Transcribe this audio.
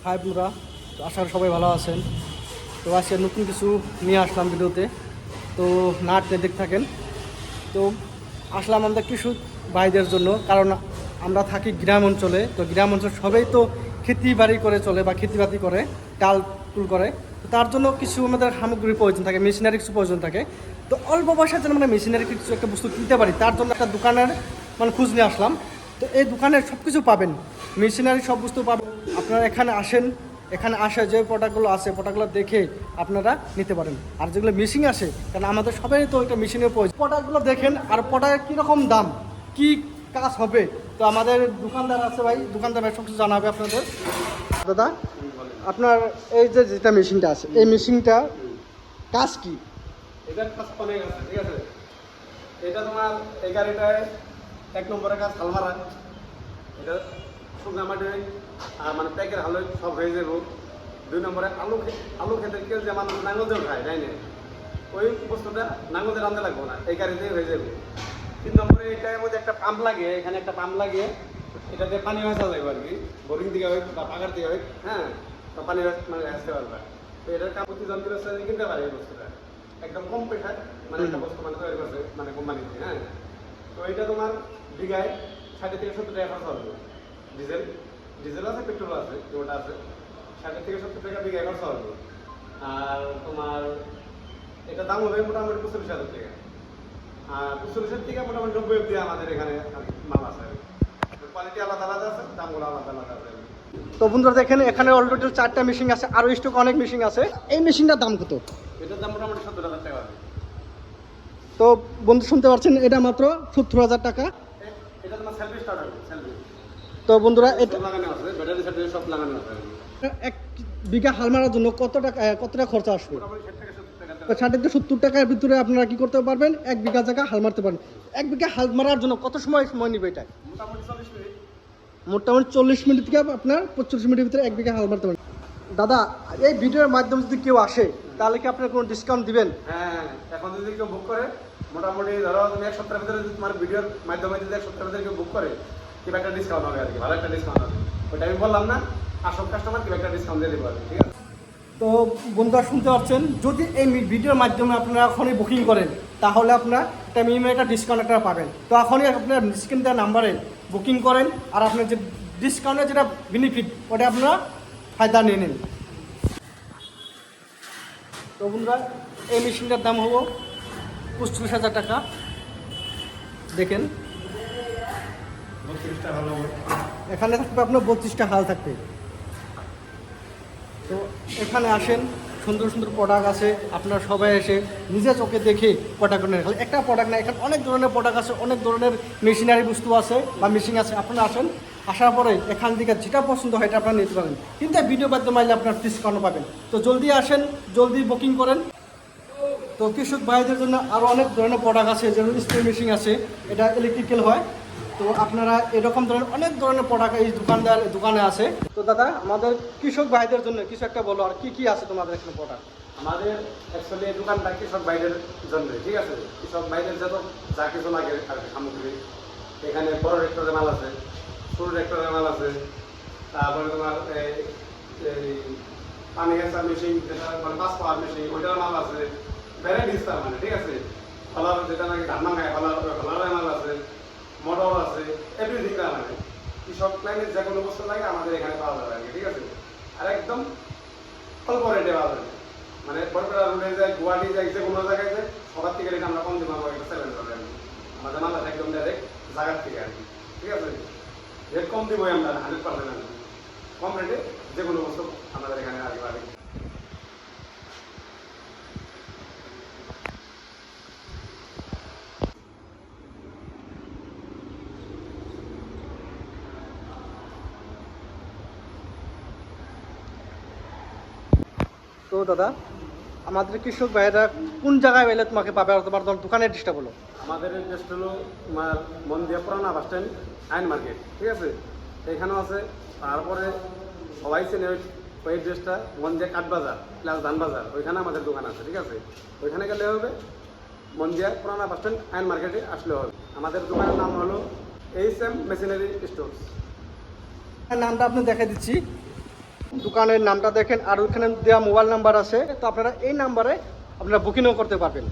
High বন্ধুরা, তো আশা করি সবাই ভালো আছেন। তো আজকে নতুন কিছু নিয়ে আসলাম ভিডিওতে, তো নাট দেখতে থাকেন। তো আসলাম আমাদের কৃষক ভাইদের জন্য, কারণ আমরা থাকি গ্রাম অঞ্চলে। তো গ্রাম অঞ্চল সবাই তো খেতি বাড়ি করে চলে বা খেতিবাতি করে, ডাল টুল করে। তো তার জন্য কিছু আমাদের সামগ্রীর প্রয়োজন থাকে, মেশিনারি কিছু প্রয়োজন থাকে। তো অল্প পয়সার জন্য আমরা মেশিনারি কিছু একটা বস্তু কিনতে পারি, তার জন্য একটা দোকানের খোঁজ নিয়ে আসলাম। তো এই দোকানে সব কিছু পাবেন, মেশিনারি সব বস্তু পাবেন। আপনারা এখানে আসেন, এখানে আসে যে প্রোডাক্টগুলো আছে প্রোডাক্টগুলো দেখে আপনারা নিতে পারেন। আর যেগুলো মেশিন আসে, কারণ আমাদের সবাই তো একটা মেশিনের প্রয়োজন। প্রোডাক্টগুলো দেখেন আর প্রোডাক্টের কীরকম দাম, কি কাজ হবে। তো আমাদের দোকানদার আছে ভাই, দোকানদার ভাই সব কিছু জানাবে আপনাদের। দাদা, আপনার এই যে যেটা মেশিনটা আছে, এই মেশিনটা কাজ কি? এটার কাজ অনেক আছে, ঠিক আছে। এটা তোমার এই গাড়িটায় 1 নম্বরের কাজ হাল মারা। এটা শুকনা মাটি আর মানে প্যাকের হাল সব হয়ে যাবো। 2 নম্বরে আলু খেতে কেউ যে মানুষ নাঙ্গল দিয়ে খায়, তাই না? ওই বস্তুটা নাঙ্গল দিয়ে রাঁধতে লাগবো না, এই গাড়িতেই হয়ে যাবে। 3 নম্বরে এটার মধ্যে একটা পাম্প লাগিয়ে, এখানে একটা পাম্প লাগিয়ে এটাতে পানি ভাসা যাবে আর কি, বোরিং দিকে হোক বা পাকার দিকে হোক, হ্যাঁ, তো পানি মানে আসতে পারবে। তো এটার কাপড় যন্ত্রের সাথে কিনতে পারে এই বস্তুটা, একদম কম পেশায় মানে একটা বস্তু মানে তৈরি করছে মানে কোম্পানিতে, হ্যাঁ। তো এটা তোমার বিঘায় 60 থেকে 70 টাকা খরচ হবে। ডিজেল আছে, পেট্রোল আছে, ওটা আছে। 60 থেকে 70 টাকা বিঘায় খরচ হবে। আর তোমার এটা দাম হবে মোটামুটি 45,000 টাকা। আর 45,000 টাকা মোটামুটি 90 অব্দি আমাদের এখানে মাল আছে। কোয়ালিটি আলাদা আলাদা আছে, দামগুলো আলাদা আলাদা আছে। তো বন্ধুরা দেখেন, এখানে অলরেডি 4টা মেশিন আছে, আরও স্টক অনেক মেশিন আছে। এই মেশিনটার দাম কত? এটার দাম মোটামুটি 70,000 টাকা আছে। তো বন্ধু শুনতে পাচ্ছেন, এটা মাত্র 70,000 টাকা। এটা তোমার সেলফি স্টার্টার, সেলফি। তো বন্ধুরা এটা লাগানো আছে, ব্যাটারি সেটারি সব লাগানো আছে। 1 বিঘা হাল মারার জন্য কতটা খরচা আসবে? মোটামুটি 60 থেকে 70 টাকা। তো 60 থেকে 70 টাকার ভিতরে আপনারা কি করতে পারবেন? 1 বিঘা জায়গা হাল মারতে পারেন। 1 বিঘা হাল মারার জন্য কত সময় নেবে এটা? মোটামুটি 40 মিনিট। মোটামুটি 40 মিনিট থেকে আপনার 45 মিনিটের ভিতরে 1 বিঘা হাল মারতে পারেন। দাদা, এই ভিডিওর মাধ্যমে যদি কেউ আসে, তাহলে কি আপনার কোনো ডিসকাউন্ট দিবেন? হ্যাঁ, এখন যদি কেউ বুক করে, মোটামুটি ধরো তুমি 1 সপ্তাহের ভিতরে যদি তোমার ভিডিওর মাধ্যমে যদি 1 সপ্তাহের ভিতরে কেউ বুক করে, কিংবা একটা ডিসকাউন্ট হবে আর কি, ভালো একটা ডিসকাউন্ট হবে। ওইটা আমি বললাম না, আসল কাস্টমার কিংবা একটা ডিসকাউন্ট দিয়ে দেবো আর কি, ঠিক আছে। তো বন্ধুরা শুনতে পাচ্ছেন, যদি এই ভিডিওর মাধ্যমে আপনারা এখনই বুকিং করেন, তাহলে আপনার একটা মিনিমাম একটা ডিসকাউন্ট একটা পাবেন। তো এখনই আপনার স্ক্রিন দেওয়া নাম্বারে বুকিং করেন, আর আপনার যে ডিসকাউন্টের যেটা বেনিফিট, ওটা আপনারা ফায়দা নিয়ে নিন। তো বন্ধুরা, এই মেশিনটার দাম হবো 45,000 টাকা। দেখেন, 32টা ভালো হবে। এখানে থাকবে আপনার 32টা হাল থাকবে। তো এখানে আসেন, সুন্দর সুন্দর প্রোডাক্ট আছে, আপনারা সবাই এসে নিজে চোখে দেখে প্রোডাক্ট নেন। খালি একটা প্রোডাক্ট না, এখানে অনেক ধরনের প্রোডাক্ট আছে, অনেক ধরনের মেশিনারি বস্তু আছে বা মেশিন আছে। আপনারা আসেন, আসার পরে এখান থেকে যেটা পছন্দ হয় এটা আপনারা নিতে পারেন, কিন্তু ভিডিও মাধ্যমে আইলে আপনার ডিসকাউন্ট পাবেন। তো জলদি আসেন, জলদি বুকিং করেন। তো কৃষক ভাইদের জন্য আরও অনেক ধরনের প্রোডাক্ট আছে, যেমন স্প্রে মেশিন আছে, এটা ইলেকট্রিক্যাল হয়। তো আপনারা এরকম ধরনের অনেক ধরনের প্রোডাক্ট এই দোকানে আছে। তো দাদা, আমাদের কৃষক ভাইদের জন্য কিছু একটা বলো, আর কি কি আছে তোমাদের এখানে প্রোডাক্ট? আমাদের অ্যাকচুয়ালি এই দোকানটা কৃষক ভাইদের জন্য, ঠিক আছে। কৃষক ভাইদের যত যা কিছু লাগে আর কি সামগ্রী, এখানে বড় ট্রাক্টরের মাল আছে, ছোট ট্রাক্টরের মাল আছে, তারপরে তোমার এই পানি গাছার মেশিন, যেটা মানে 5 পাওয়ার মেশিন, ওইটার মাল আছে, ভ্যারাইটিস তার মানে, ঠিক আছে। হলার যেটা নাকি ধান ভাঙায়, হলারের মাল আছে, মোটর আছে, এভরিথিং তার মানে কৃষক লাইনের যে কোনো বস্তু লাগে আমাদের এখানে পাওয়া যাবে আর কি, ঠিক আছে। আর একদম অল্প রেটে পাওয়া যাবে, মানে বড়পেটা রোডে যায়, গুয়াহাটি যায়, যে কোনো জায়গায় যায়, সবার থেকে রেট আমরা কম দিব, একটা চ্যালেঞ্জ হবে আর কি। আমাদের মাল একদম ডাইরেক্ট জায়গার থেকে আর কি, ঠিক আছে। রেট কম দিবই আমরা, 100% আর কি, কম রেটে যে কোনো বস্তু আমাদের এখানে আর কি পাবে। তো দাদা, আমাদের কৃষক ভাইয়েরা কোন জায়গায় এলে তোমাকে পাবে, আর তোমার দোকানের অ্যাড্রেসটা বলো। আমাদের অ্যাড্রেস হলো তোমার মন্দিয়া পুরানা বাস স্ট্যান্ড, আইন মার্কেট, ঠিক আছে। এখানেও আছে। তারপরে সবাই চেনে ওই অ্যাড্রেসটা, মন্দিয়া কাঠবাজার প্লাস ধানবাজার, ওইখানে আমাদের দোকান আছে, ঠিক আছে। ওইখানে গেলে হবে, মন্দিয়া পুরানা বাস স্ট্যান্ড আইন মার্কেটে আসলে হবে। আমাদের দোকানের নাম হলো এইচ এম মেশিনারি স্টোরস। নামটা আপনি দেখা দিচ্ছি। দোকানের নামটা দেখেন, আর ওইখানে দেওয়া মোবাইল নাম্বার আছে, তো আপনারা এই নাম্বারে আপনারা বুকিংও করতে পারবেন।